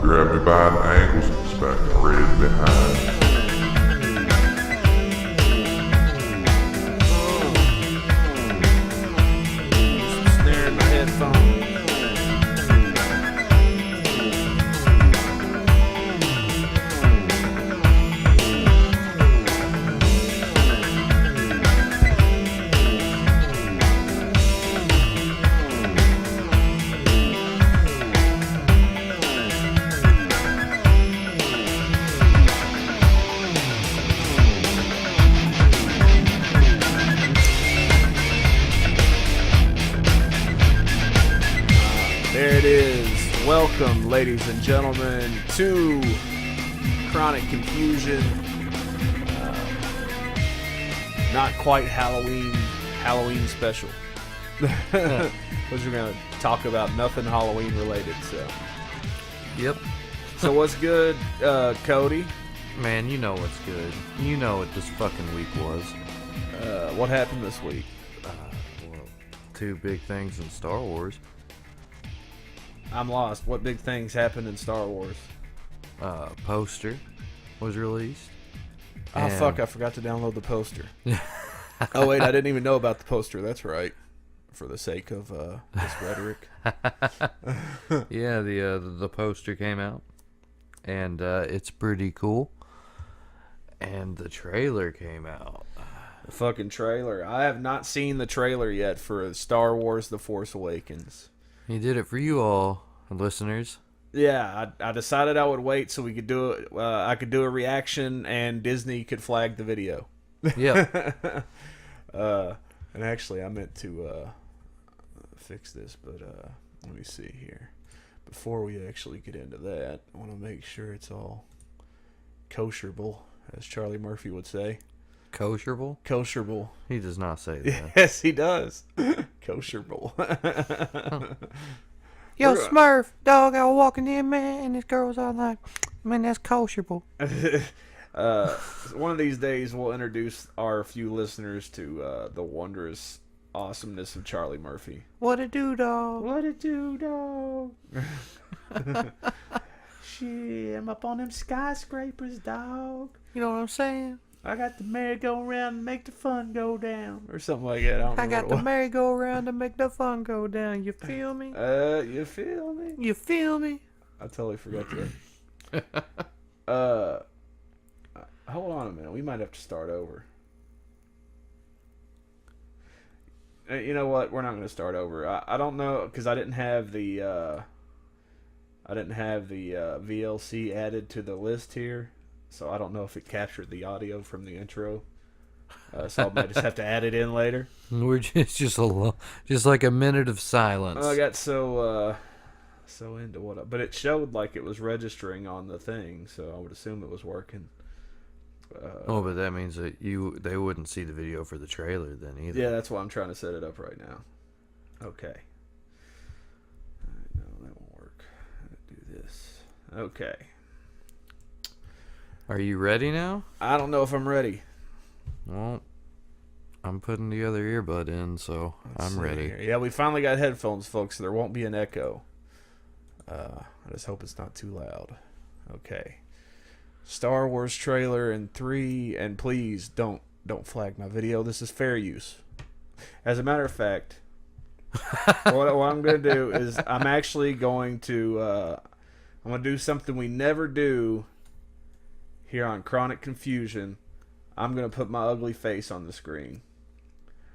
grab me by the ankles and smack me right behind. Snare in my headphones. There it is. Welcome, ladies and gentlemen, to Chronic Confusion. Not quite Halloween special. Because we're going to talk about nothing Halloween related. Yep. So what's good, Cody? Man, you know what's good. You know what this fucking week was. What happened this week? Well, two big things in Star Wars. I'm lost. What big things happened in Star Wars? Poster was released. Oh, fuck, I forgot to download the poster. Oh, wait, I didn't even know about the poster. That's right. For the sake of this rhetoric. Yeah, the poster came out. And it's pretty cool. And the trailer came out. The fucking trailer. I have not seen the trailer yet for Star Wars The Force Awakens. He did it for you all, listeners. Yeah, I decided I would wait so we could do it. I could do a reaction and Disney could flag the video. Yep. And actually, I meant to fix this, but let me see here. Before we actually get into that, I want to make sure it's all kosherable, as Charlie Murphy would say. Kosherable? Kosherable. He does not say that. Yes, he does. Kosherable. Yo, Smurf, dog, I was walking in, man, and this girl was all like, man, that's kosherable. One of these days, we'll introduce our few listeners to the wondrous awesomeness of Charlie Murphy. What it do, dog? What it do, dog? Shit, I'm up on them skyscrapers, dog. You know what I'm saying? I got the merry-go-round to make the fun go down. Or something like that. I got the merry-go-round to make the fun go down. You feel me? You feel me? You feel me? I totally forgot that. Hold on a minute. We might have to start over. You know what? We're not going to start over. I don't know, because I didn't have the VLC added to the list here. So I don't know if it captured the audio from the intro. So I might just have to add it in later. We're just like a minute of silence. I got so into but it showed like it was registering on the thing, so I would assume it was working. But that means that they wouldn't see the video for the trailer then either. Yeah, that's why I'm trying to set it up right now. Okay. No, that won't work. Do this. Okay. Are you ready now? I don't know if I'm ready. Well, I'm putting the other earbud in, so I'm ready. Here. Yeah, we finally got headphones, folks, so there won't be an echo. I just hope it's not too loud. Okay. Star Wars trailer in 3, and please don't flag my video. This is fair use. As a matter of fact, what I'm going to do is I'm actually going to do something we never do here on Chronic Confusion. I'm going to put my ugly face on the screen.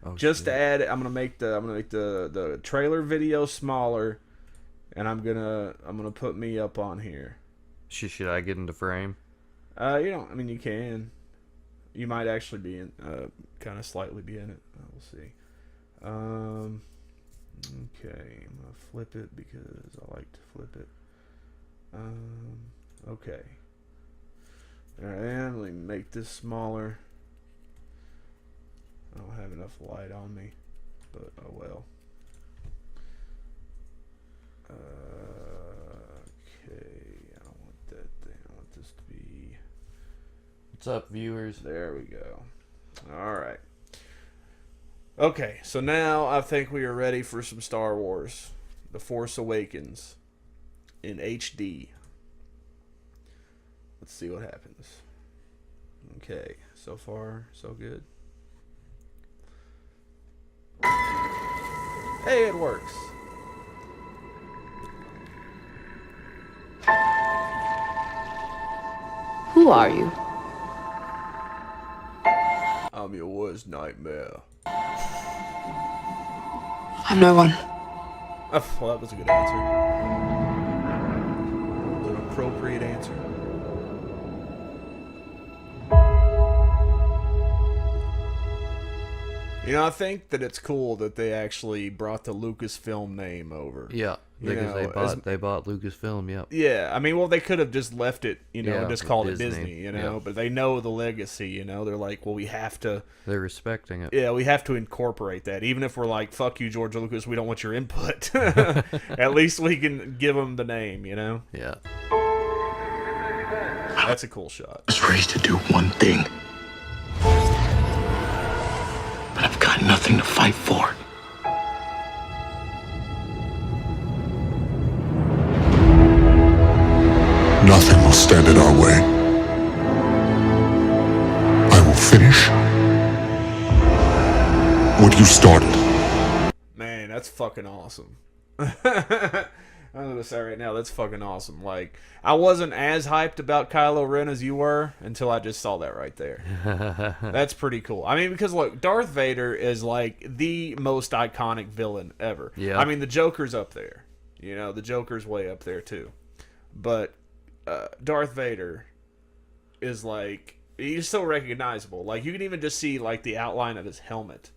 Oh, just to add it, I'm going to make the trailer video smaller, and I'm going to put me up on here. Should I get into frame? You can. You might actually be in, kind of slightly be in it. We'll see. Okay, I'm gonna flip it because I like to flip it. Okay. Alright, let me make this smaller. I don't have enough light on me, but oh well. Okay, I don't want that thing. I want this to be... What's up, viewers? There we go. Alright. Okay, so now I think we are ready for some Star Wars. The Force Awakens in HD. Let's see what happens. Okay, so far, so good. Hey, it works. Who are you? I'm your worst nightmare. I'm no one. Oh, well, that was a good answer. That was an appropriate answer. You know, I think that it's cool that they actually brought the Lucasfilm name over. Yeah, You because know, they bought Lucasfilm. Yep. Yeah, I mean, well, they could have just left it, you know, Yeah, and just called it Disney. Disney, you know, Yeah. but they know the legacy, you know. They're like, well, we have to, They're respecting it. yeah, we have to incorporate that. Even if we're like, fuck you, George Lucas, we don't want your input. At least we can give them the name, you know. Yeah. That's a cool shot. I was raised to do one thing. But I've got nothing to fight for. Nothing will stand in our way. I will finish what you started. Man, that's fucking awesome. I'm gonna say right now, that's fucking awesome. Like, I wasn't as hyped about Kylo Ren as you were until I just saw that right there. That's pretty cool. I mean, because look, Darth Vader is like the most iconic villain ever. Yeah. I mean, the Joker's up there. You know, the Joker's way up there too. But Darth Vader is like, he's so recognizable. Like, you can even just see like the outline of his helmet,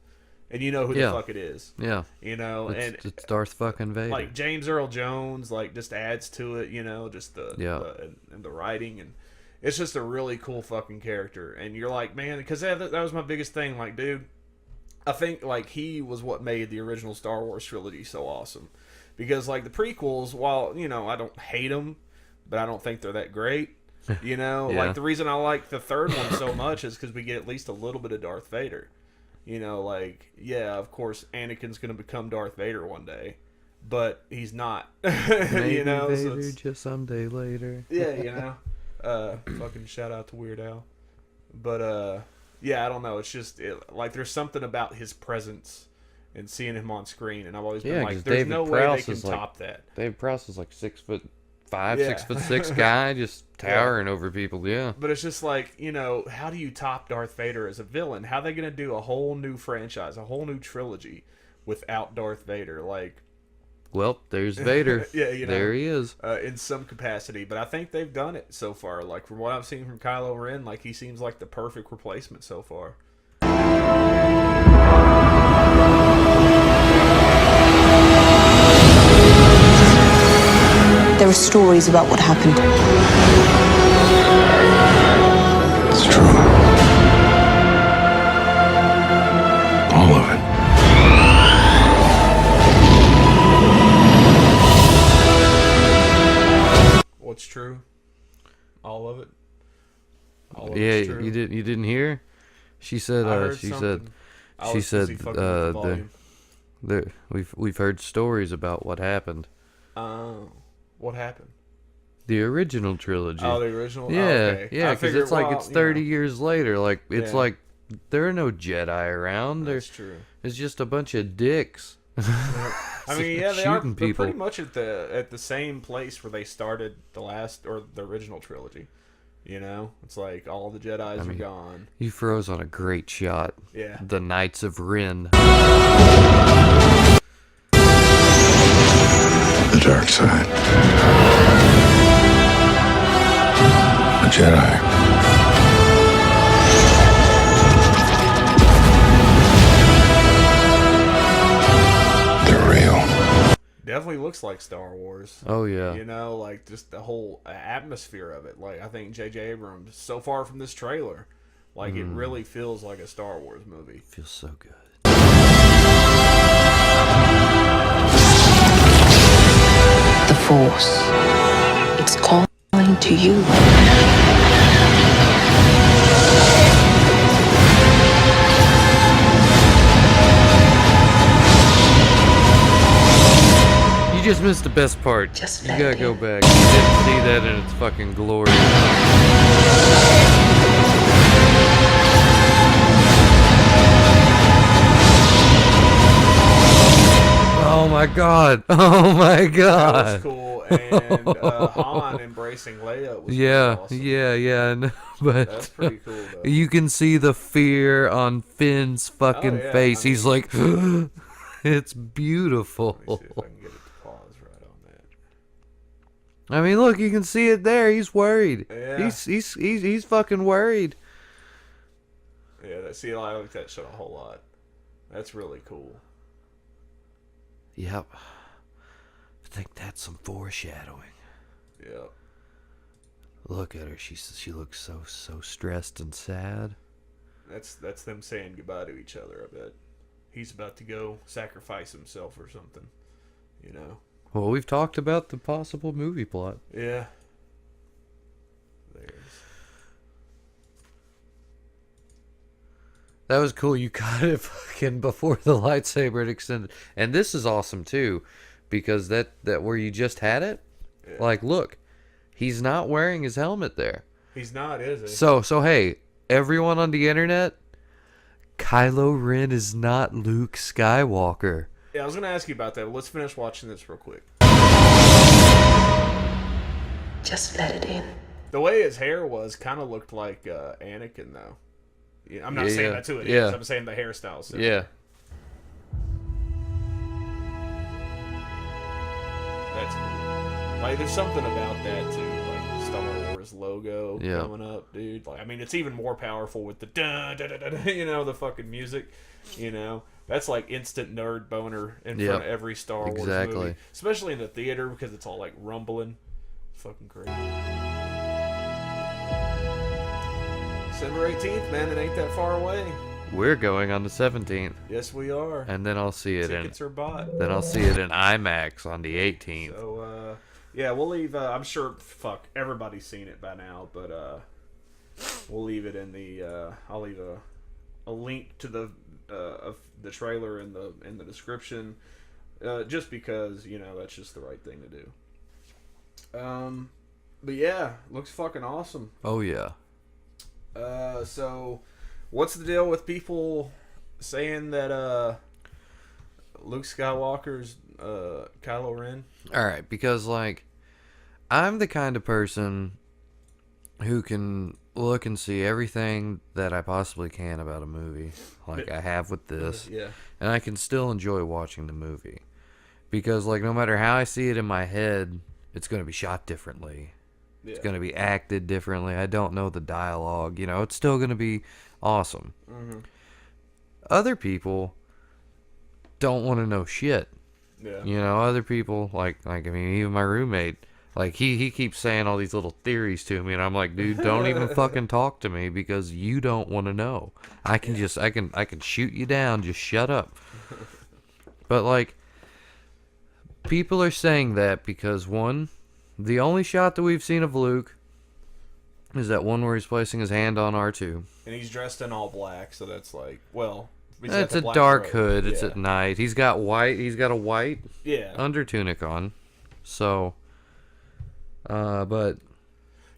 and you know who Yeah. the fuck it is. Yeah. You know, and It's Darth fucking Vader. like James Earl Jones, like, just adds to it, you know, just the and the writing, and it's just a really cool fucking character. And you're like, man, because that was my biggest thing. Like, dude, I think like he was what made the original Star Wars trilogy so awesome, because like the prequels, while you know I don't hate them, but I don't think they're that great. You know, Yeah. like the reason I like the third one so much is because we get at least a little bit of Darth Vader. You know, like, yeah, of course, Anakin's going to become Darth Vader one day, but he's not. Maybe you know, so Vader it's- just someday later. yeah, you know, fucking shout out to Weird Al, but yeah, I don't know. It's just like there's something about his presence and seeing him on screen, and I've always been Yeah, like, 'cause there's David no way Prowse they can is like- top that. Dave Prowse is like 6'5", Yeah. 6'6" guy, just towering over people. Yeah. But it's just like, you know, how do you top Darth Vader as a villain? How are they going to do a whole new franchise, a whole new trilogy without Darth Vader? Like, Well, there's Vader. yeah, you know, There he is. in some capacity. But I think they've done it so far. Like, from what I've seen from Kylo Ren, like, he seems like the perfect replacement so far. There are stories about what happened. It's true. All of it. What's true? All of it? All of Yeah, it's true? you didn't hear? She said. I heard She said. something. I She was said. busy fucking with the volume. We've heard stories about what happened. What happened? The original trilogy. Oh, the original? Yeah, Oh, okay. yeah, I because figured, it's like well, it's you 30 know, years later. Like it's Yeah. like there are no Jedi around. That's true. It's just a bunch of dicks. I mean, yeah, they are. shooting They're people. pretty much at the same place where they started the last or the original trilogy. You know, it's like all the Jedi's are mean- gone. You froze on a great shot. Yeah. The Knights of Ren. The dark side. The Jedi. They're real. Definitely looks like Star Wars. Oh yeah. You know, like just the whole atmosphere of it. Like I think J.J. Abrams, so far from this trailer, like it really feels like a Star Wars movie. Feels so good. The Force. It's calling to you. You just missed the best part. Just You let gotta it go in. back. You didn't see that in its fucking glory. Oh my god. Oh my That was god. cool, and Han embracing Leia was Yeah, awesome. yeah, no, but That's pretty cool, though. you can see the fear on Finn's fucking yeah, face. I He's mean- like, it's beautiful. Let me see if I can get it to pause right on that. I mean, look, you can see it there. He's worried. Yeah. He's fucking worried. Yeah, I like that shot a whole lot. That's really cool. Yep. I think that's some foreshadowing. Yeah. Look at her. She looks so stressed and sad. That's them saying goodbye to each other, I bet. He's about to go sacrifice himself or something. You know? Well, we've talked about the possible movie plot. Yeah. There's. That was cool. You got it fucking before the lightsaber had extended. And this is awesome too, because that where you just had it, Yeah. like, look, he's not wearing his helmet there. He's not, is he? So hey, everyone on the internet, Kylo Ren is not Luke Skywalker. Yeah, I was going to ask you about that. But let's finish watching this real quick. Just let it in. The way his hair was kind of looked like Anakin, though. Yeah, I'm not saying that's who it is. Yeah. I'm saying the hairstyle. So. Yeah. That's cool. Like, there's something about that, too. Like, the Star Wars logo Yeah. coming up, dude. Like, I mean, it's even more powerful with the da-da-da-da, you know, the fucking music, you know. That's like instant nerd boner in front of every Star Wars Exactly. movie. Especially in the theater because it's all, like, rumbling. It's fucking crazy. December 18th, man. It ain't that far away. We're going on the 17th, Yes, we are. and then I'll see it Tickets are bought. in IMAX on the 18th. So, yeah, we'll leave. I'm sure, everybody's seen it by now, but we'll leave it in the. I'll leave a link to the of the trailer in the description, just because that's just the right thing to do. But yeah, looks fucking awesome. Oh yeah. So, what's the deal with people saying that Luke Skywalker's Kylo Ren? All right, because like I'm the kind of person who can look and see everything that I possibly can about a movie, like I have with this, Yeah. and I can still enjoy watching the movie because like no matter how I see it in my head, it's going to be shot differently. Yeah. It's going to be acted differently. I don't know the dialogue, it's still going to be awesome. Mm-hmm. Other people don't want to know shit. Yeah. Other people like I mean, even my roommate, like he keeps saying all these little theories to me, and I'm like, dude, don't even fucking talk to me because you don't want to know. I can I can shoot you down. Just shut up. But like, people are saying that because one, the only shot that we've seen of Luke is that one where he's placing his hand on R2. And he's dressed in all black, so that's like, well, he's got It's the a black dark robe. hood. It's Yeah. at night. He's got a white Yeah. under tunic on. So, but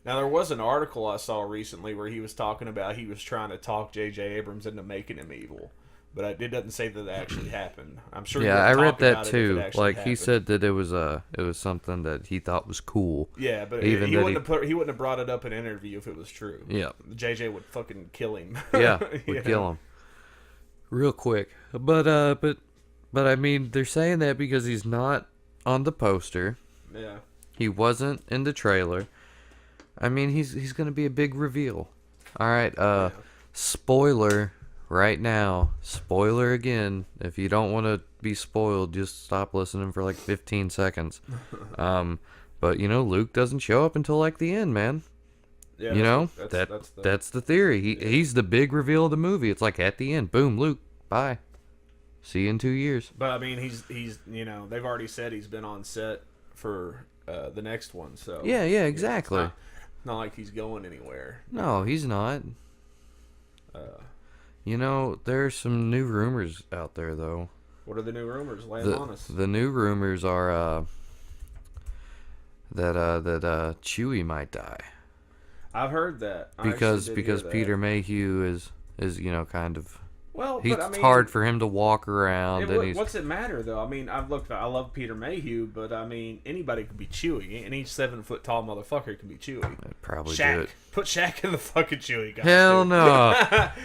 Now, there was an article I saw recently where he was talking about he was trying to talk J.J. Abrams into making him evil. But it doesn't say that actually happened. I'm sure. yeah, I he'll read talk that about it if too. it actually Like he happened. said that it was something that he thought was cool. Yeah, but even he that wouldn't have brought it up in an interview if it was true. Yeah. JJ would fucking kill him. Yeah, You would know? kill him real quick. But I mean, they're saying that because he's not on the poster. Yeah. He wasn't in the trailer. I mean, he's gonna be a big reveal. All right. Spoiler right now. Spoiler again. If you don't want to be spoiled, just stop listening for like 15 seconds. But Luke doesn't show up until like the end, man. Yeah, That's the theory. He's the big reveal of the movie. It's like at the end, boom, Luke, bye. See you in 2 years. But I mean, he's they've already said he's been on set for the next one, so Yeah, exactly. It's not like he's going anywhere. No, he's not. There's some new rumors out there though. What are the new rumors? Lay 'em on us. The new rumors are that Chewie might die I've heard that. because I actually did hear that. Peter Mayhew is kind of. Well, It's but I mean, hard for him to walk around, and he's what's it matter though? I mean, I love Peter Mayhew, but I mean, anybody could be Chewie. Any 7 foot tall motherfucker can be Chewie. I'd probably do Shaq, it. put Shaq in the fucking Chewie guy. Hell no.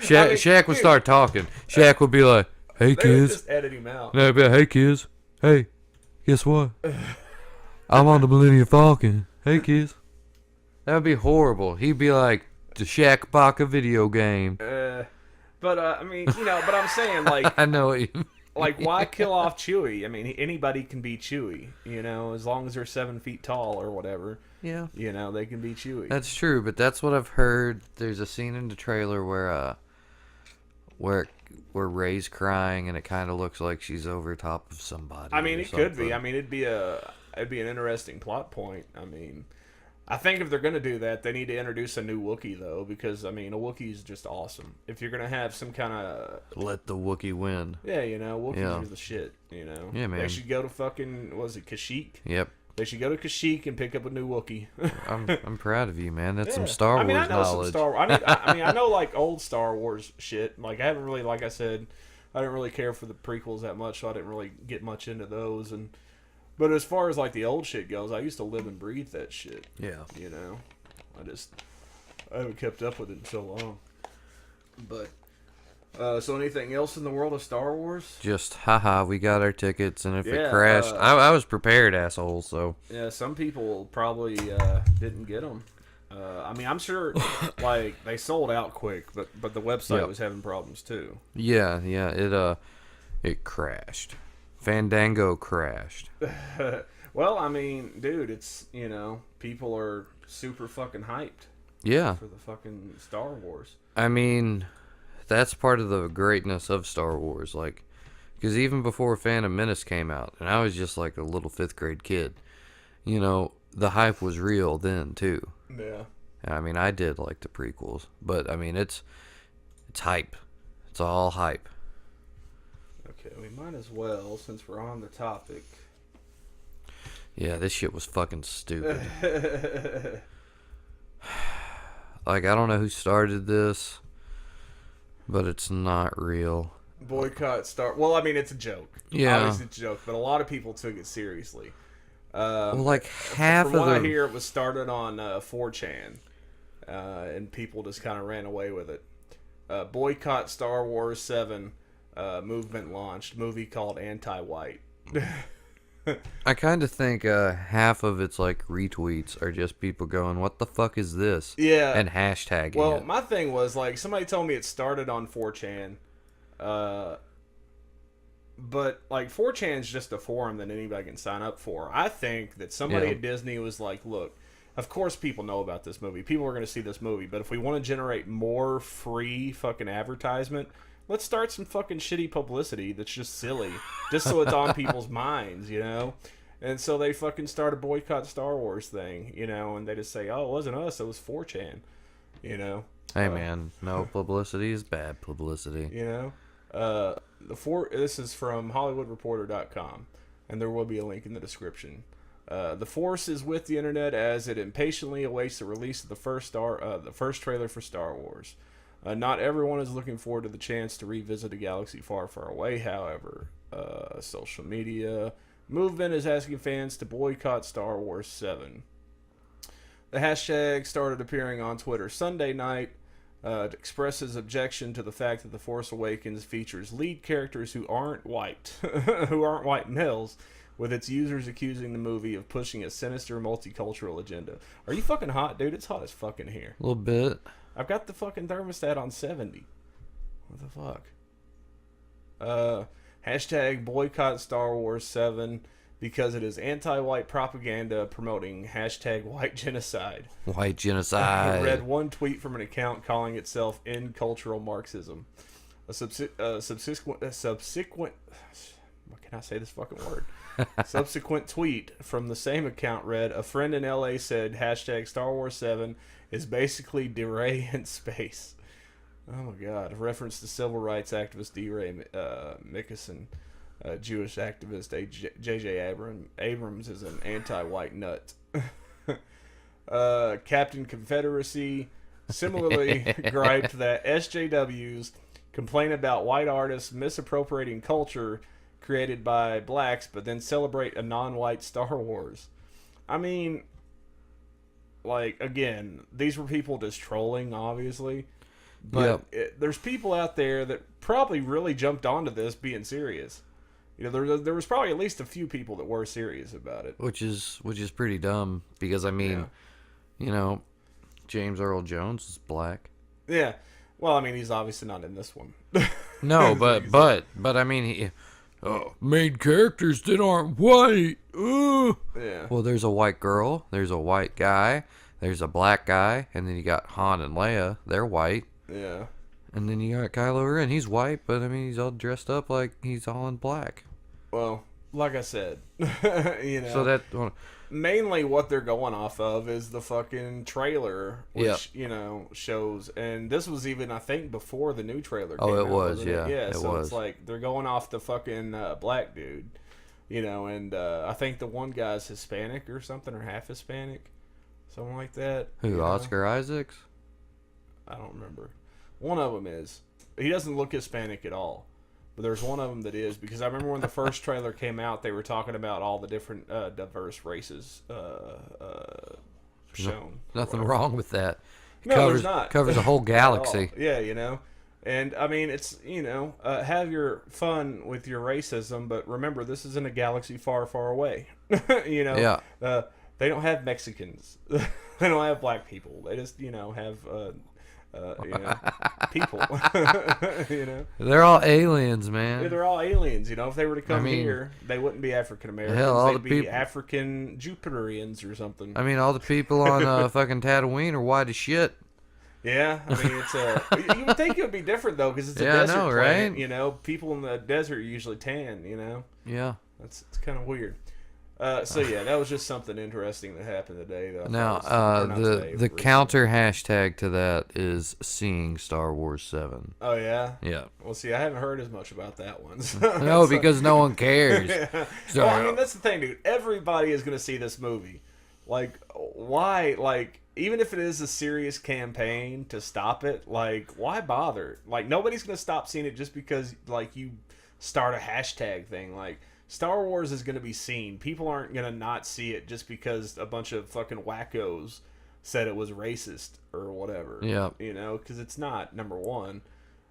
Shaq would start talking. Shaq would be like, "Hey They would kids," just edit him out. no, he'd be like, "Hey kids, hey, guess what? I'm on the Millennium Falcon. Hey kids." That would be horrible. He'd be like, "The Shaq Baka video game." But I mean, but I'm saying like, I know what you mean. like why kill off Chewie? I mean, anybody can be Chewie. As long as they're 7 feet tall or whatever. Yeah. They can be Chewie. That's true, but that's what I've heard. There's a scene in the trailer where Rey's crying and it kind of looks like she's over top of somebody. I mean, or it could be. something. I mean, it'd be an interesting plot point. I mean, I think if they're gonna do that, they need to introduce a new Wookiee though, because I mean, a Wookiee is just awesome. If you're gonna have some kind of Let the Wookiee win. Wookiees Yeah. are the shit. Yeah, man. They should go to fucking Kashyyyk? Yep. They should go to Kashyyyk and pick up a new Wookiee. I'm proud of you, man. That's some Yeah. Star I mean, Wars I know knowledge. some Star Wars. I know like old Star Wars shit. Like I haven't really, like I said, I didn't really care for the prequels that much, so I didn't really get much into those. But as far as like the old shit goes, I used to live and breathe that shit. Yeah. I haven't kept up with it in so long. But so anything else in the world of Star Wars? Just haha, we got our tickets, and if Yeah, it crashed, I was prepared, asshole. So Yeah, some people probably didn't get them. I mean, I'm sure like they sold out quick, but the website Yep. was having problems too. yeah, it crashed. Fandango crashed. Well, I mean, dude, it's people are super fucking hyped Yeah, for the fucking Star Wars. I mean, that's part of the greatness of Star Wars. Like, because even before Phantom Menace came out, and I was just like a little 5th grade kid, the hype was real then too. Yeah. I mean, I did like the prequels, but I mean, it's hype. It's all hype. Okay, we might as well, since we're on the topic. Yeah, this shit was fucking stupid. Like, I don't know who started this, but it's not real. Boycott Star. Well, I mean, it's a joke. Yeah. Obviously, it's a joke, but a lot of people took it seriously. Well, like half From of what I the hear, it was started on 4chan, and people just kind of ran away with it. Boycott Star Wars 7 movement launched. Movie called Anti-White. I kind of think half of its like retweets are just people going, "What the fuck is this?" Yeah. and hashtagging Well, it. my thing was like somebody told me it started on 4chan, but like 4chan is just a forum that anybody can sign up for. I think that somebody Yeah. at Disney was like, "Look, of course people know about this movie. People are going to see this movie, but if we want to generate more free fucking advertisement, let's start some fucking shitty publicity that's just silly, just so it's on people's minds, And so they fucking start a boycott Star Wars thing, and they just say, "Oh, it wasn't us, it was 4chan," Hey man, no publicity is bad publicity. This is from HollywoodReporter.com, and there will be a link in the description. The Force is with the internet as it impatiently awaits the release of the first trailer for Star Wars. Not everyone is looking forward to the chance to revisit a galaxy far, far away, however. Social media movement is asking fans to boycott Star Wars 7. The hashtag started appearing on Twitter Sunday night to express his objection to the fact that The Force Awakens features lead characters who aren't white, who aren't white males, with its users accusing the movie of pushing a sinister multicultural agenda. Are you fucking hot, dude? It's hot as fucking here. A little bit. I've got the fucking thermostat on 70. What the fuck? Hashtag boycott Star Wars 7 because it is anti-white propaganda promoting hashtag white genocide. White I genocide. read one tweet from an account calling itself "In Cultural Marxism." A subsequent what can I say this fucking word? Subsequent tweet from the same account read, "A friend in LA said hashtag Star Wars 7 is basically DeRay in space." Oh my god. A reference to civil rights activist DeRay Mckesson. Jewish activist J.J. Abrams is an anti-white nut. Captain Confederacy similarly griped that SJWs complain about white artists misappropriating culture created by blacks, but then celebrate a non-white Star Wars. I mean, like, again, these were people just trolling, obviously. But there's people out there that probably really jumped onto this being serious. You know, there was probably at least a few people that were serious about it. Which is pretty dumb because, I mean, you know, James Earl Jones is black. Yeah. Well, I mean, he's obviously not in this one. No, but I mean, main characters that aren't white. Yeah. Well, there's a white girl, there's a white guy, there's a black guy, and then you got Han and Leia. They're white. Yeah. And then you got Kylo Ren. He's white, but I mean, he's all dressed up like he's all in black. Well, like I said, you know. So that mainly what they're going off of is the fucking trailer, which you know shows, and this was even I think before the new trailer came out. It was, yeah. Yeah, so was. it's like they're going off the fucking black dude, you know, and I think the one guy's Hispanic or something, or half Hispanic, something like that. Who? Oscar Isaacs? I don't remember. One of them is. He doesn't look Hispanic at all. But there's one of them that is, because I remember when the first trailer came out, they were talking about all the different diverse races shown. Nothing wrong with that. No, there's not. Covers a whole galaxy. Yeah, you know. And, I mean, it's, you know, have your fun with your racism, but remember, this is in a galaxy far, far away. You know? Yeah. They don't have Mexicans. They don't have black people. They just, you know, have... you know, people. You know, they're all aliens, man. Yeah, they're all aliens. You know, if they were to come here, they wouldn't be African Americans. Hell, they'd be African Jupiterians or something. I mean, all the people on fucking Tatooine are white as shit. Yeah, I mean, it's you would think it would be different though, because it's a desert planet. Right? You know, people in the desert are usually tan. You know. Yeah. It's kind of weird. So yeah, that was just something interesting that happened today. Now, the counter hashtag to that is seeing Star Wars 7. Oh yeah. Yeah. Well, see, I haven't heard as much about that one. No, because no one cares. Yeah. Well, I mean, that's the thing, dude. Everybody is going to see this movie. Like, why? Like, even if it is a serious campaign to stop it, like, why bother? Like, nobody's going to stop seeing it just because, like, you start a hashtag thing. Like, Star Wars is going to be seen. People aren't going to not see it just because a bunch of fucking wackos said it was racist or whatever. Yeah. You know, because it's not, number one.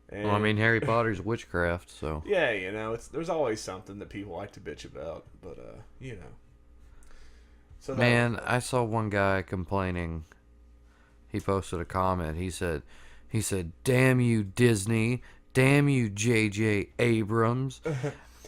And, well, I mean, Harry Potter's witchcraft, so. Yeah, you know, there's always something that people like to bitch about, but, you know. So man, I saw one guy complaining. He posted a comment. He said, "Damn you, Disney. Damn you, J.J. Abrams.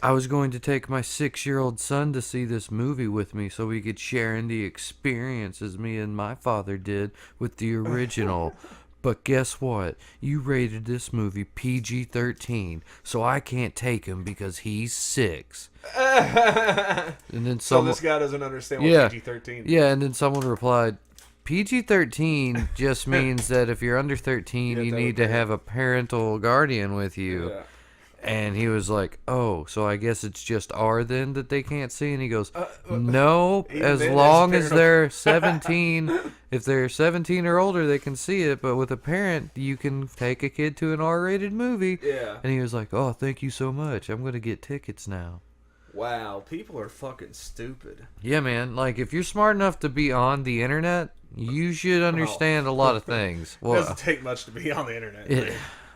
I was going to take my 6-year-old son to see this movie with me so we could share in the experience as me and my father did with the original. But guess what? You rated this movie PG-13, so I can't take him because he's 6. And then so this guy doesn't understand what PG-13 is. Yeah, and then someone replied, PG-13 just means that if you're under 13, you need to have a parental guardian with you. Yeah. And he was like, oh, so I guess it's just R then that they can't see? And he goes, no, as long as they're 17, if they're 17 or older, they can see it. But with a parent, you can take a kid to an R-rated movie. Yeah. And he was like, oh, thank you so much. I'm going to get tickets now. Wow, people are fucking stupid. Yeah, man. Like, if you're smart enough to be on the internet, you should understand a lot of things. Well, it doesn't take much to be on the internet.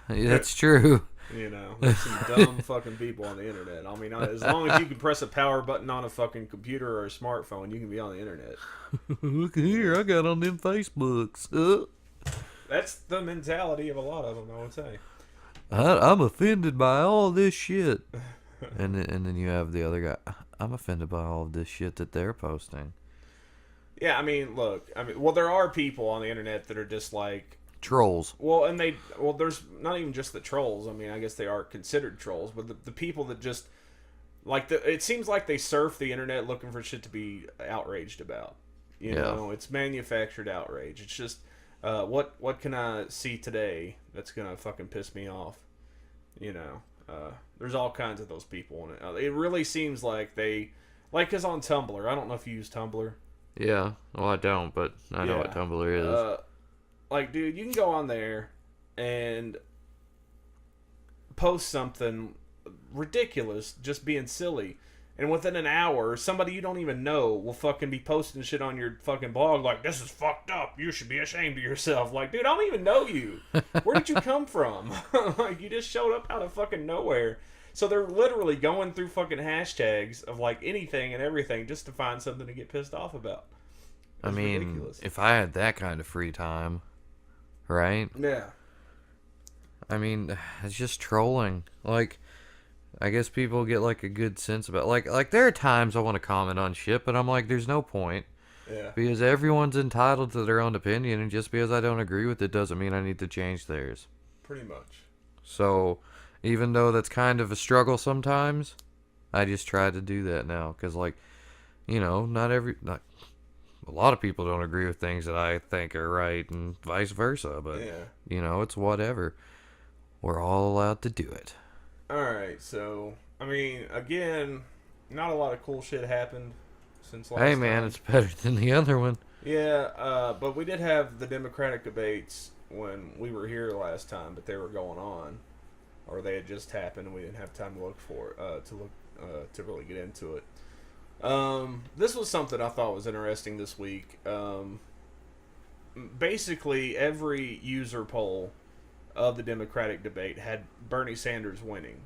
That's true. You know, there's some dumb fucking people on the internet. I mean, as long as you can press a power button on a fucking computer or a smartphone, you can be on the internet. Look here, I got on them Facebooks. That's the mentality of a lot of them, I would say. I'm offended by all this shit. And then you have the other guy. I'm offended by all of this shit that they're posting. Yeah, I mean, look. Well, there are people on the internet that are just like... trolls. Well, there's not even just the trolls. I mean, I guess they are considered trolls, but the people that just like it seems like they surf the internet looking for shit to be outraged about. You know, it's manufactured outrage. It's just what can I see today that's gonna fucking piss me off? You know, There's all kinds of those people in it. It really seems like they, like, cause on Tumblr, I don't know if you use Tumblr. Yeah. Well, I don't, but I know what Tumblr is. Like, dude, you can go on there and post something ridiculous, just being silly. And within an hour, somebody you don't even know will fucking be posting shit on your fucking blog like, this is fucked up. You should be ashamed of yourself. Like, dude, I don't even know you. Where did you come from? Like, you just showed up out of fucking nowhere. So they're literally going through fucking hashtags of, like, anything and everything just to find something to get pissed off about. I mean, ridiculous. If I had that kind of free time, right? Yeah. I mean, it's just trolling. Like, I guess people get, like, a good sense about it. Like there are times I want to comment on shit, but I'm like, there's no point. Yeah. Because everyone's entitled to their own opinion, and just because I don't agree with it doesn't mean I need to change theirs. Pretty much. So, even though that's kind of a struggle sometimes, I just try to do that now. Because, like, you know, not a lot of people don't agree with things that I think are right, and vice versa. But, you know, it's whatever. We're all allowed to do it. Alright, so, I mean, again, not a lot of cool shit happened since last time. Hey, man, it's better than the other one. Yeah, but we did have the Democratic debates when we were here last time, but they were going on. Or they had just happened, and we didn't have time to look for to really get into it. This was something I thought was interesting this week. Basically, every user poll of the Democratic debate had Bernie Sanders winning,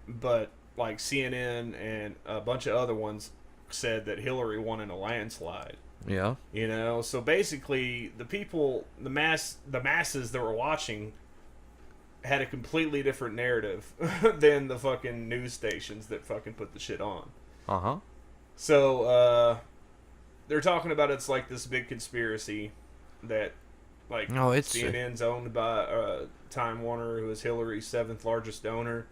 but like CNN and a bunch of other ones said that Hillary won in a landslide. Yeah. You know, so basically the people, the masses that were watching had a completely different narrative than the fucking news stations that fucking put the shit on. Uh-huh. So, they're talking about it's like this big conspiracy that, like, CNN's owned by Time Warner, who is Hillary's 7th largest donor.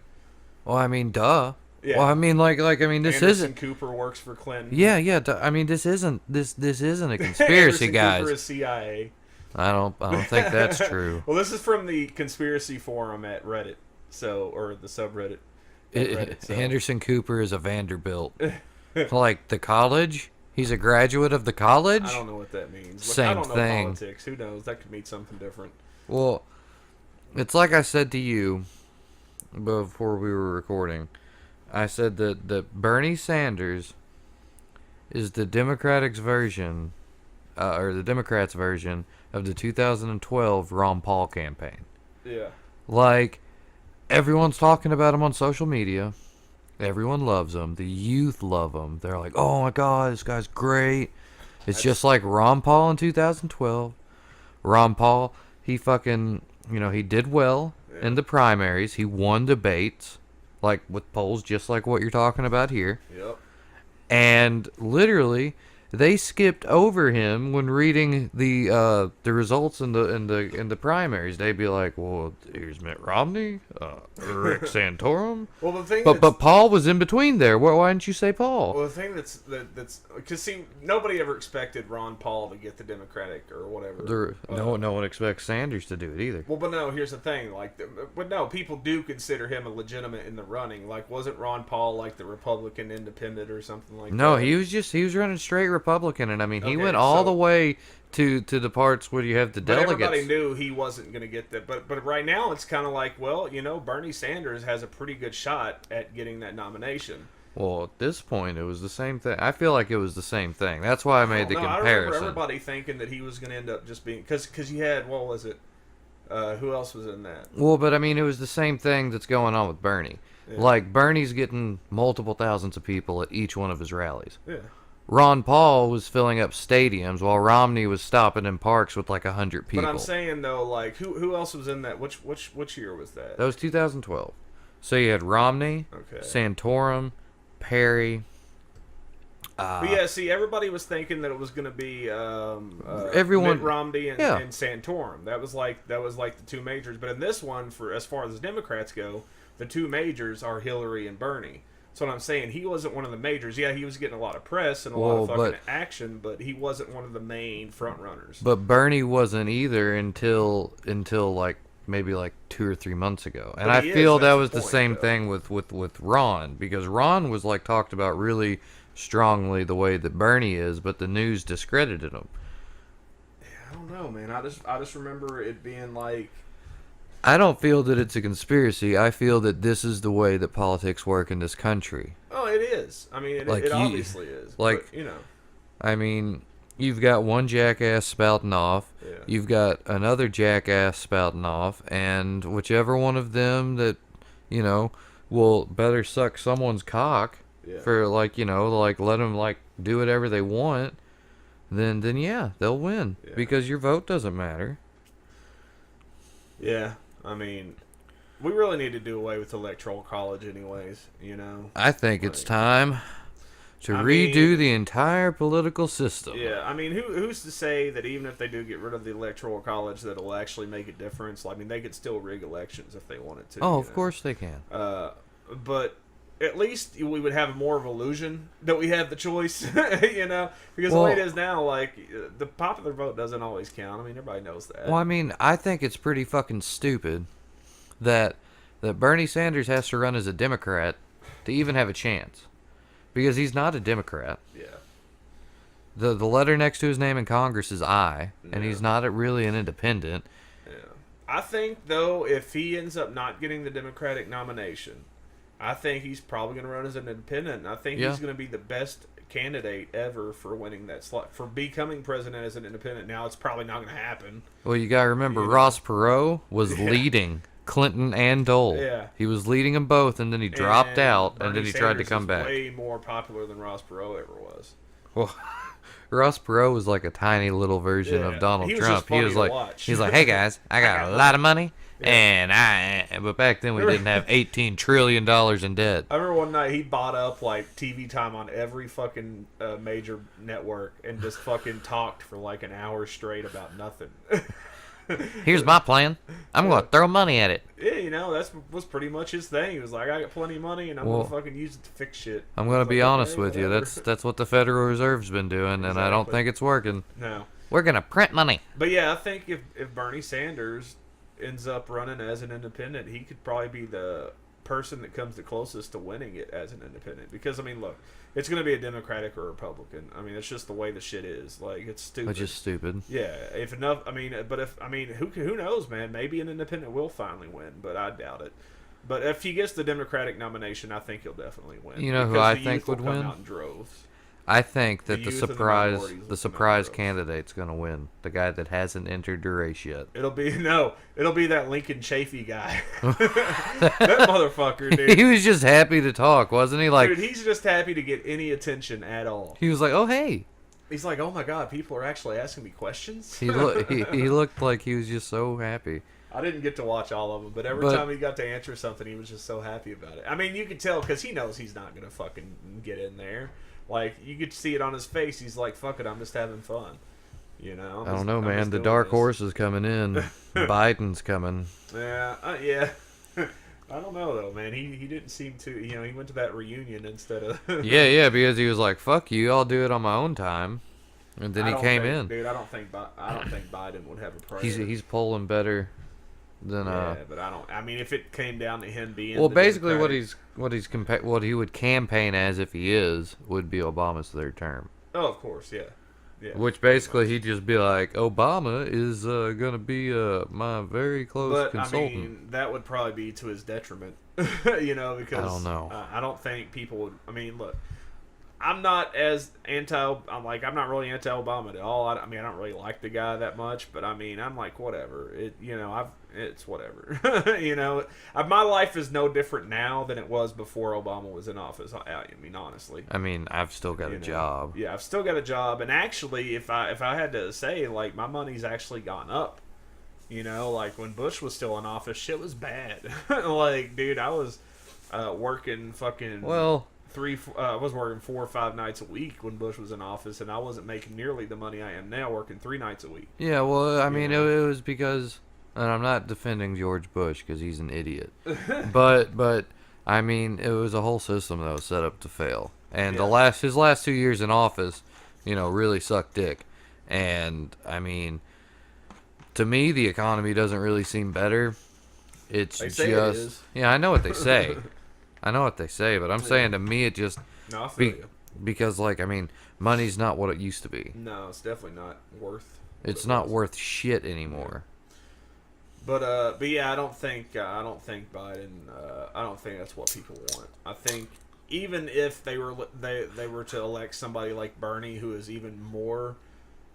Well, I mean, duh. Yeah. Well, I mean, this Anderson isn't. Cooper works for Clinton. Yeah. I mean, this isn't a conspiracy, guys. Cooper is CIA. I don't think that's true. Well, this is from the conspiracy forum at Reddit, or the subreddit. Reddit, Anderson Cooper is a Vanderbilt. Like the college? He's a graduate of the college? I don't know what that means. Same I don't know thing. Politics. Who knows? That could mean something different. Well, it's like I said to you before we were recording. I said that Bernie Sanders is the Democrats' version of the 2012 Ron Paul campaign. Yeah. Like, everyone's talking about him on social media. Everyone loves him. The youth love him. They're like, oh my God, this guy's great. It's just like Ron Paul in 2012. Ron Paul, he fucking, he did well in the primaries. He won debates, like with polls just like what you're talking about here. Yep. And literally, they skipped over him when reading the results in the primaries. They'd be like, "Well, here's Mitt Romney, Rick Santorum." Well, the thing, but Paul was in between there. Why didn't you say Paul? Well, the thing that's because see, nobody ever expected Ron Paul to get the Democratic or whatever. No one expects Sanders to do it either. Well, but no, here's the thing. But no, people do consider him a legitimate in the running. Like, wasn't Ron Paul like the Republican independent or something like that? No, he was running straight Republican, and I mean he went all the way to the parts where you have the delegates. Everybody knew he wasn't going to get that. But right now it's kind of like, well, Bernie Sanders has a pretty good shot at getting that nomination. Well, at this point, it was the same thing. I feel like it was the same thing. That's why I made the comparison. I remember everybody thinking that he was going to end up just being... Because you had... What was it? Who else was in that? Well, but I mean, it was the same thing that's going on with Bernie. Yeah. Like, Bernie's getting multiple thousands of people at each one of his rallies. Yeah. Ron Paul was filling up stadiums while Romney was stopping in parks with like 100 people. But I'm saying, though, like, who else was in that? Which year was that? That was 2012. So you had Romney, Santorum, Perry. But yeah, see, everybody was thinking that it was going to be everyone, Mitt Romney and Santorum. That was like the two majors. But in this one, as far as the Democrats go, the two majors are Hillary and Bernie. So what I'm saying, he wasn't one of the majors. Yeah, he was getting a lot of press and a lot of fucking action, but he wasn't one of the main front runners. But Bernie wasn't either until like maybe like 2 or 3 months ago. And But I he is, feel that that's was the the point, same though. thing with Ron, because Ron was like talked about really strongly the way that Bernie is, but the news discredited him. I don't know, man. I just remember it being like, I don't feel that it's a conspiracy. I feel that this is the way that politics work in this country. oh, it is. I mean, Like it you- obviously is. like- but, you know, I mean, you've got one jackass spouting off. Yeah. You've got another jackass spouting off, and whichever one of them that, will better suck someone's cock Yeah. for like let them like do whatever they want, then yeah, they'll win Yeah. because your vote doesn't matter. yeah. I mean, we really need to do away with electoral college, anyways. You know. I think it's Like- time to I redo mean- the entire political system. Yeah, I mean, who's to say that even if they do get rid of the electoral college, that it'll actually make a difference? I mean, they could still rig elections if they wanted to. Oh, you of know? course they can. But at least we would have more of an illusion that we have the choice, because the way it Well- is now, like, the popular vote doesn't always count. I mean, everybody knows that. Well, I mean, I think it's pretty fucking stupid that Bernie Sanders has to run as a Democrat to even have a chance, because he's not a Democrat. Yeah. The letter next to his name in Congress is I, and Yeah. he's not really an independent. Yeah. I think, though, if he ends up not getting the Democratic nomination, I think he's probably going to run as an independent. And I think Yeah. he's going to be the best candidate ever for winning that slot, for becoming president as an independent. Now, it's probably not going to happen. Well, you gotta remember, Ross Perot was leading Clinton and Dole. Yeah. He was leading them both, and then he dropped out, and then Bernie he tried to Sanders come is back. way more popular than Ross Perot ever was. Well, Ross Perot was like a tiny little version Yeah. of Donald He was Trump. just funny to like, watch. he's like, hey guys, I got a lot of money, but back then we didn't have $18 trillion in debt. I remember one night he bought up like TV time on every fucking major network and just fucking talked for like an hour straight about nothing. Here's my plan. I'm gonna throw money at it. Yeah, that was pretty much his thing. He was like, I got plenty of money and I'm Well, gonna fucking use it to fix shit. I'm I gonna was be like, honest okay, with you. whatever. That's what the Federal Reserve's been doing, and I don't Exactly. think it's working. No. We're gonna print money. But yeah, I think if Bernie Sanders ends up running as an independent, he could probably be the person that comes the closest to winning it as an independent. Because, I mean, look, it's going to be a Democratic or Republican. I mean, it's just the way the shit is. Like, it's stupid. Which is stupid. Yeah, if enough, who knows, man? Maybe an independent will finally win, but I doubt it. But if he gets the Democratic nomination, I think he'll definitely win. You know who Because I the think youth will would come win? out in droves. I think that The the youth and the surprise minorities will the come surprise out of candidate's gonna win. The guy that hasn't entered the race yet. It'll be that Lincoln Chafee guy. That motherfucker, dude. He was just happy to talk, wasn't he? Like Dude, he's just happy to get any attention at all. he was like, "Oh hey." He's like, oh my god, people are actually asking me questions. He looked like he was just so happy. I didn't get to watch all of them, but every time he got to answer something, he was just so happy about it. I mean, you could tell because he knows he's not gonna fucking get in there. Like, you could see it on his face. He's like, fuck it, I'm just having fun. You know? I don't know, I'm man. just The doing dark this. horse is coming in. Biden's coming. Yeah, yeah. I don't know though, man. He didn't seem to. He went to that reunion instead of. Yeah, because he was like, "Fuck you, I'll do it on my own time," and then I he don't came think- in. Dude, I don't think Biden would have a prayer. He's polling better than Yeah, but I don't. I mean, if it came down to him being Well, the basically, Democratic- what he would campaign as if he is would be Obama's third term. Oh, of course, yeah. Which basically he'd just be like, Obama is gonna be my very close But consultant. I mean, that would probably be to his detriment, because I don't know. I don't think people would. I mean, look, I'm not as I'm not really anti-Obama at all. I mean, I don't really like the guy that much, but I mean, I'm like, whatever. It's whatever. My life is no different now than it was before Obama was in office. I mean, honestly. I mean, I've still got a job. Yeah, I've still got a job, and actually, if I had to say, like, my money's actually gone up. Like when Bush was still in office, shit was bad. Like, dude, I was working fucking. Well, I was working 4 or 5 nights a week when Bush was in office, and I wasn't making nearly the money I am now working 3 nights a week. yeah, well, I mean, know? it was because, and I'm not defending George Bush because he's an idiot, but I mean, it was a whole system that was set up to fail, and his last 2 years in office, really sucked dick, and I mean, to me, the economy doesn't really seem better. It's They just say it is. yeah, I know what they say. I know what they say, but I'm saying to me it just No, I feel you. because like I mean, money's not what it used to be. No, it's definitely not worth. what It's it not was. worth shit anymore. But yeah, I don't think Biden. I don't think that's what people want. I think even if they were to elect somebody like Bernie, who is even more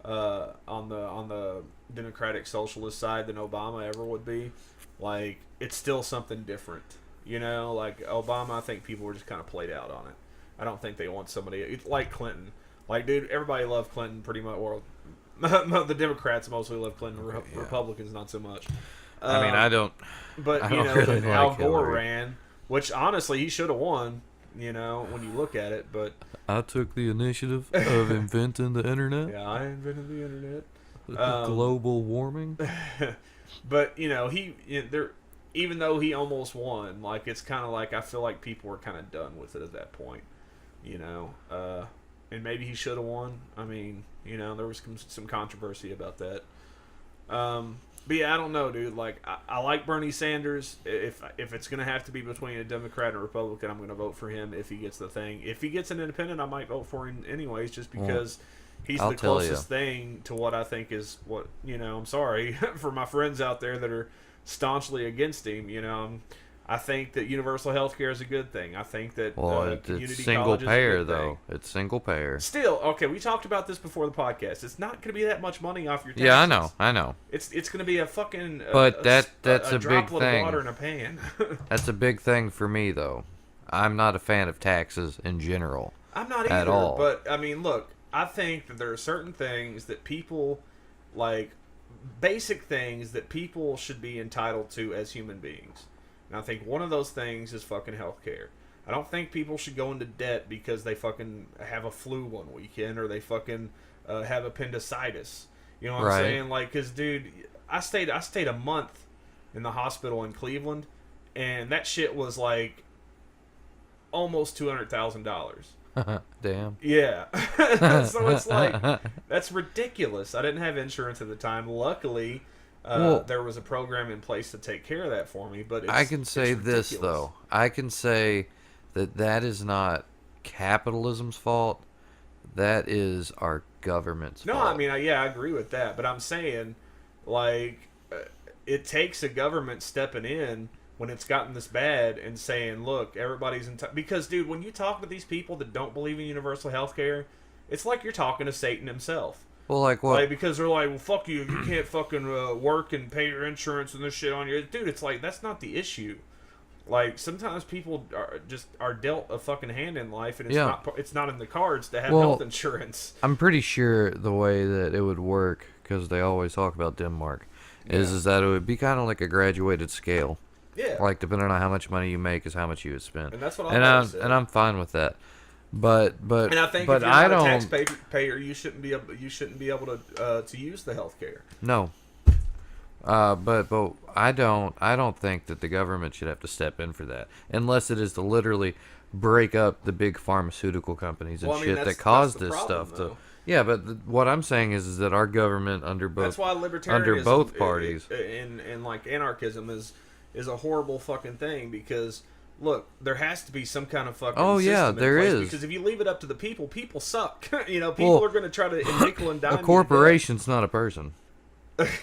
on the Democratic Socialist side than Obama ever would be, like it's still something different. You know, like Obama, I think people were just kind of played out on it. I don't think they want somebody like Clinton. Like, dude, everybody loved Clinton pretty much. Well, the Democrats mostly love Clinton. Republicans not so much. I mean, I don't. But I you don't know, really when Al like Gore Hillary. ran, which honestly he should have won. You know, when you look at it, but I took the initiative of inventing the internet. yeah, I invented the internet. Global warming. But you know, even though he almost won, like it's kind of like I feel like people were kind of done with it at that point. You know, and maybe he should have won. I mean, you know, there was some controversy about that. But yeah, I don't know, dude. Like, I like Bernie Sanders. If it's gonna have to be between a Democrat and a Republican, I'm gonna vote for him if he gets the thing. If he gets an independent, I might vote for him anyways, just because he's I'll the tell closest thing to what I think is what you know. I'm sorry for my friends out there that are staunchly against him. You know, I think that universal health care is a good thing. I think that community it's single college is a payer good though. thing. It's single payer. Still, okay, we talked about this before the podcast. It's not going to be that much money off your taxes. Yeah, I know. It's going to be a fucking But that's a big droplet thing. of water in a pan. That's a big thing for me though. I'm not a fan of taxes in general. I'm not either, at all. but I mean, look, I think that there are certain things that people like basic things that people should be entitled to as human beings. And I think one of those things is fucking healthcare. I don't think people should go into debt because they fucking have a flu one weekend or they fucking have appendicitis. You know what I'm Right. saying? Like, cause dude, I stayed a month in the hospital in Cleveland, and that shit was like almost $200,000. Damn. Yeah. So it's like, that's ridiculous. I didn't have insurance at the time. Luckily, there was a program in place to take care of that for me. But I can say it's this ridiculous. though. I can say that is not capitalism's fault. That is our government's No, fault. I mean, I agree with that. But I'm saying, like, it takes a government stepping in when it's gotten this bad and saying, look, everybody's because, dude, when you talk to these people that don't believe in universal health care, it's like you're talking to Satan himself. Well, like what? Like, because they're like, well, fuck you. You can't fucking work and pay your insurance and this shit on you. Dude, it's like, that's not the issue. Like, sometimes people are dealt a fucking hand in life, and it's not in the cards to have health insurance. I'm pretty sure the way that it would work, because they always talk about Denmark, is that it would be kind of like a graduated scale. Yeah. Like, depending on how much money you make is how much you would spend. And that's what and I'm fine with that. But and I think but if you're I not don't a taxpayer, you shouldn't be able to use the health care. No. But I don't think that the government should have to step in for that unless it is to literally break up the big pharmaceutical companies and shit that cause this stuff. Yeah, but what I'm saying is that our government under both that's why libertarianism both parties and like anarchism is a horrible fucking thing because look, there has to be some kind of fucking system in place because if you leave it up to the people suck. You know, people are going to try to nickel and dime. A corporation's not a person.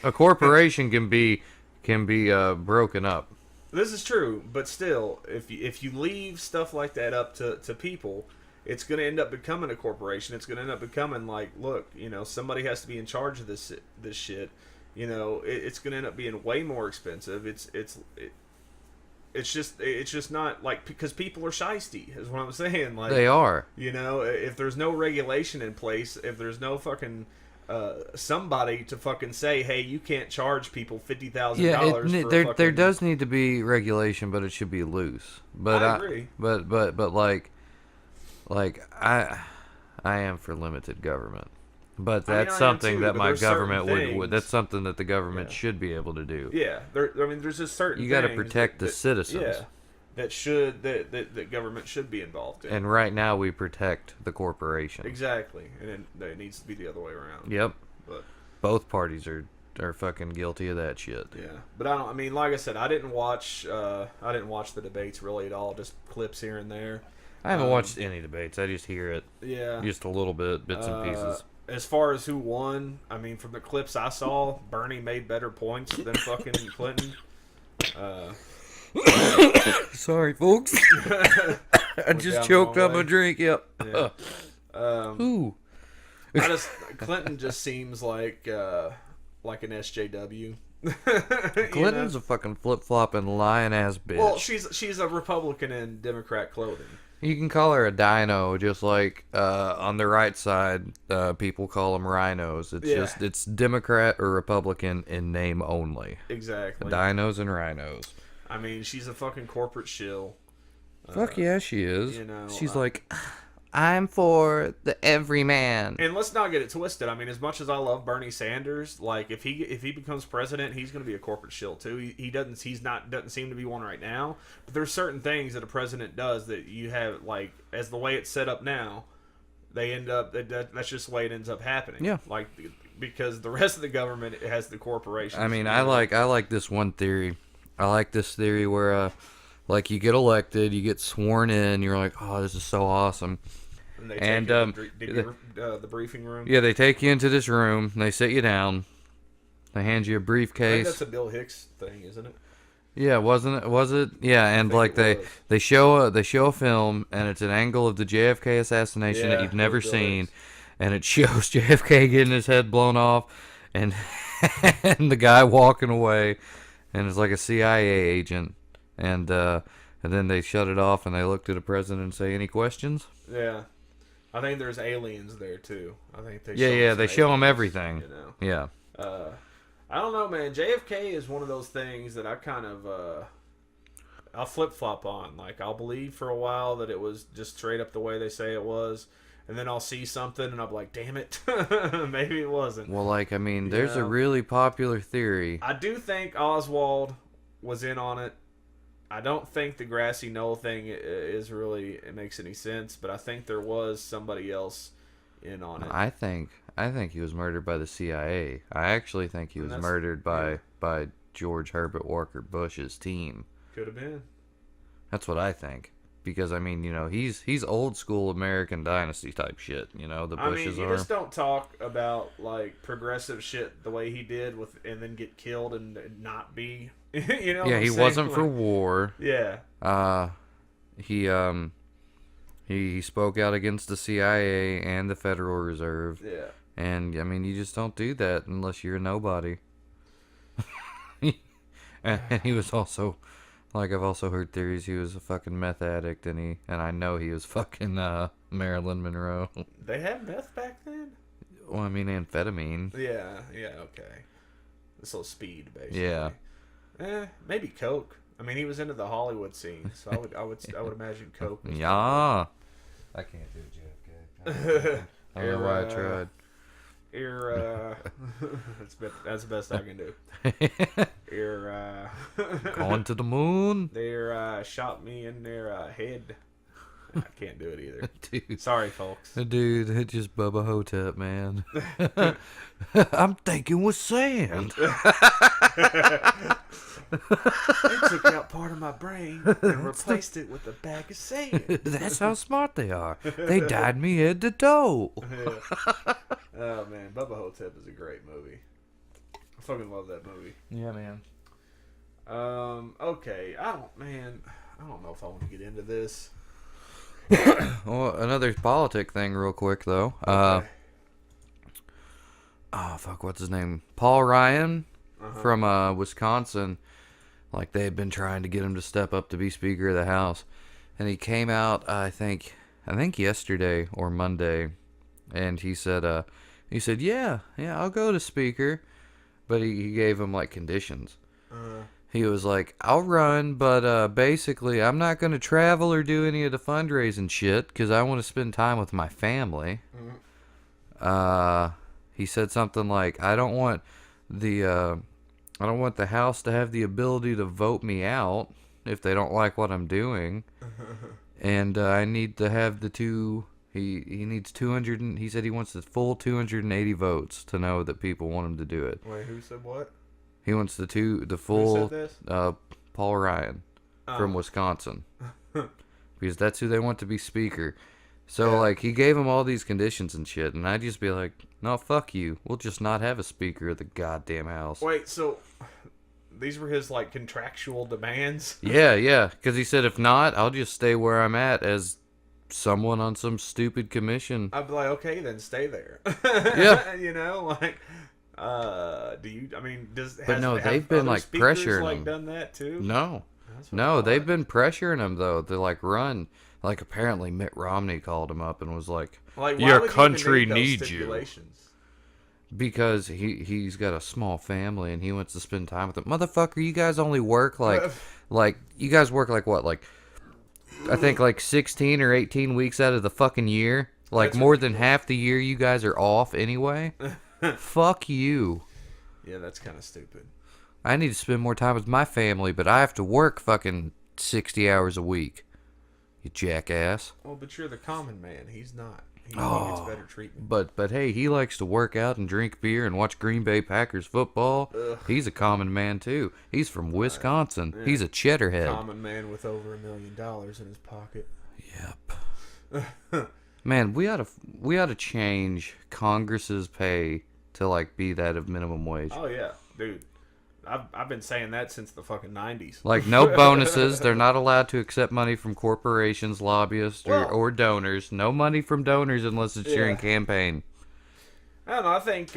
A corporation can be broken up. This is true, but still, if you leave stuff like that up to people, it's going to end up becoming a corporation. It's going to end up becoming like, look, you know, somebody has to be in charge of this shit. You know, it's going to end up being way more expensive. It's just not like because people are shiesty is what I'm saying. Like they are. You know, if there's no regulation in place, if there's no fucking somebody to fucking say, hey, you can't charge people $50,000. Yeah, there does need to be regulation, but it should be loose. But I agree. But like I am for limited government. But that's something that my government would. That's something that the government should be able to do. Yeah, there's just certain. You got to protect the citizens. Yeah, that government should be involved in. And right now we protect the corporation. Exactly, and it needs to be the other way around. Yep. But both parties are are fucking guilty of that shit. Yeah, but I mean, like I said, I didn't watch the debates really at all. Just clips here and there. I haven't watched any debates. I just hear it. Yeah, just a little bit, bits and pieces. As far as who won, I mean, from the clips I saw, Bernie made better points than fucking Clinton. Sorry, folks. I just choked on my drink. Yep. Yeah. Ooh. Clinton just seems like an SJW. Clinton's a fucking flip flopping lying ass bitch. Well, she's a Republican in Democrat clothing. You can call her a dino, just like on the right side, people call them rhinos. It's it's Democrat or Republican in name only. Exactly. Dinos and rhinos. I mean, she's a fucking corporate shill. Fuck yeah, she is. You know, she's like, I'm for the everyman. And let's not get it twisted. I mean, as much as I love Bernie Sanders, like if he becomes president, he's going to be a corporate shill too. He doesn't seem to be one right now. But there's certain things that a president does that you have, like, as the way it's set up now, they end up that's just the way it ends up happening. Yeah. Like, because the rest of the government has the corporations. I mean, I like this one theory. I like this theory where like you get elected, you get sworn in, you're like, oh, this is so awesome. And they take you to the briefing room. Yeah, they take you into this room, and they sit you down, they hand you a I think briefcase. that's a Bill Hicks thing, isn't it? Yeah, wasn't it? Was it? Yeah, and like they show a film, and it's an angle of the JFK assassination that you've never seen, and it shows JFK getting his head blown off, and and the guy walking away, and it's like a CIA agent, and then they shut it off, and they look to the president and say, "Any questions?" Yeah. I think there's aliens there too. I think they they show him everything. You know? Yeah. I don't know, man. JFK is one of those things that I kind of I'll flip flop on. Like, I'll believe for a while that it was just straight up the way they say it was, and then I'll see something and I'm like, damn it, maybe it wasn't. Well, like, I mean, there's a really popular theory. I do think Oswald was in on it. I don't think the grassy knoll thing it makes any sense, but I think there was somebody else in on it. I think he was murdered by the CIA. I actually think he was murdered by George Herbert Walker Bush's team. Could have been. That's what I think. Because, I mean, you know, he's old school American dynasty type shit. You know, the Bushes you just don't talk about, like, progressive shit the way he did and then get killed and not be, you know. Yeah, he wasn't for war. Yeah. He spoke out against the CIA and the Federal Reserve. Yeah. And, I mean, you just don't do that unless you're a nobody. and he was also, like, I've also heard theories he was a fucking meth addict, and I know he was fucking Marilyn Monroe. They had meth back then? Well, I mean, amphetamine. Yeah, okay. This little speed, basically. Yeah. Maybe coke. I mean, he was into the Hollywood scene, so I would imagine coke. Yeah. I can't do JFK. I don't know why I tried. That's the best I can do. Going to the moon. They shot me in their head. I can't do it either. Dude. Sorry, folks. Dude, it's just Bubba Hotep, man. I'm thinking with sand. They took out part of my brain and replaced it with a bag of sand. That's how smart they are. They dyed me head to toe. Yeah. Oh, man. Bubba Hotep is a great movie. I fucking love that movie. Yeah, man. Okay. I don't know if I want to get into this. Well, another politic thing real quick, though. Okay. Oh, fuck, what's his name? Paul Ryan from Wisconsin. Like, they had been trying to get him to step up to be Speaker of the House. And he came out, I think yesterday or Monday, and he said, yeah, I'll go to Speaker. But he gave him, like, conditions. He was like, I'll run, but basically I'm not going to travel or do any of the fundraising shit because I want to spend time with my family. He said something like, I don't want the House to have the ability to vote me out if they don't like what I'm doing. And I need to have the two, He needs 200. He said he wants the full 280 votes to know that people want him to do it. Wait, who said what? He wants the Who full. said this? Paul Ryan from Wisconsin, because that's who they want to be speaker. So like he gave him all these conditions and shit, and I'd just be like, no, fuck you. We'll just not have a speaker of the goddamn house. Wait, so these were his like contractual demands? Yeah, because he said if not, I'll just stay where I'm at as someone on some stupid commission. I'd be like, okay, then stay there. Yeah. You know, like, do you? I mean, But no, they've been like pressuring him. Done that too? No, they've been pressuring him though to like run. Like apparently Mitt Romney called him up and was like why your would you country even need those needs you. stipulations? Because he's got a small family and he wants to spend time with them. Motherfucker, you guys only work like you guys work like what? Like I think like 16 or 18 weeks out of the fucking year. Like That's more than half the year you guys are off anyway. Fuck you. Yeah, that's kind of stupid. I need to spend more time with my family, but I have to work fucking 60 hours a week. You jackass. Well, but you're the common man. He's not. He gets better treatment. But hey, he likes to work out and drink beer and watch Green Bay Packers football. Ugh. He's a common man too. He's from Wisconsin. He's a cheddarhead. Common man with over $1 million in his pocket. Yep. Man, we ought to change Congress's pay to like be that of minimum wage. Oh yeah, dude. I've been saying that since the fucking 90s. Like no bonuses. They're not allowed to accept money from corporations, lobbyists, or donors. No money from donors unless it's during campaign. I don't know. I think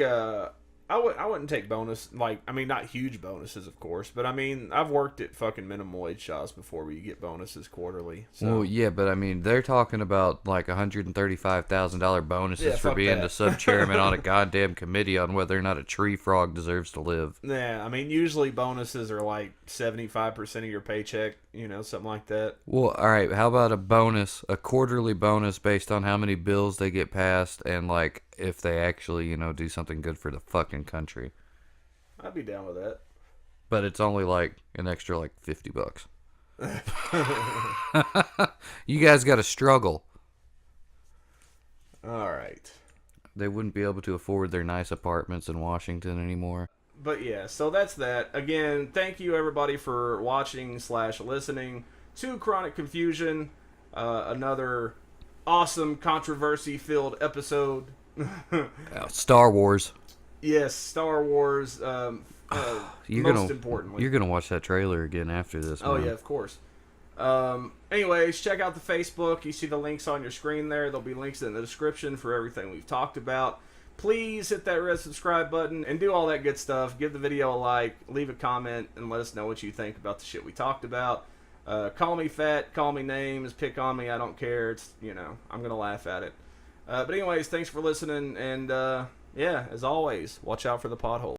I wouldn't take bonus. Like, I mean, not huge bonuses, of course, but I mean, I've worked at fucking minimum wage shops before where you get bonuses quarterly. So. Well, yeah, but I mean, they're talking about like $135,000 bonuses for being the sub-chairman on a goddamn committee on whether or not a tree frog deserves to live. Yeah, I mean, usually bonuses are like 75% of your paycheck, you know, something like that. Well, all right, how about a quarterly bonus based on how many bills they get passed and like if they actually, you know, do something good for the fucking country. I'd be down with that. But it's only like an extra like $50. You guys got to struggle. All right. They wouldn't be able to afford their nice apartments in Washington anymore. But yeah, so that's that. Again, thank you everybody for watching / listening to Chronic Confusion. Another awesome controversy-filled episode. Star Wars. Yes, Star Wars. Importantly, you're gonna watch that trailer again after this. Oh man. yeah, of course. Anyways, check out the Facebook. You see the links on your screen there. There'll be links in the description for everything we've talked about. Please hit that red subscribe button and do all that good stuff. Give the video a like, leave a comment, and let us know what you think about the shit we talked about. Call me fat, call me names, pick on me. I don't care. It's, you know, I'm gonna laugh at it. But anyways, thanks for listening, and yeah, as always, watch out for the potholes.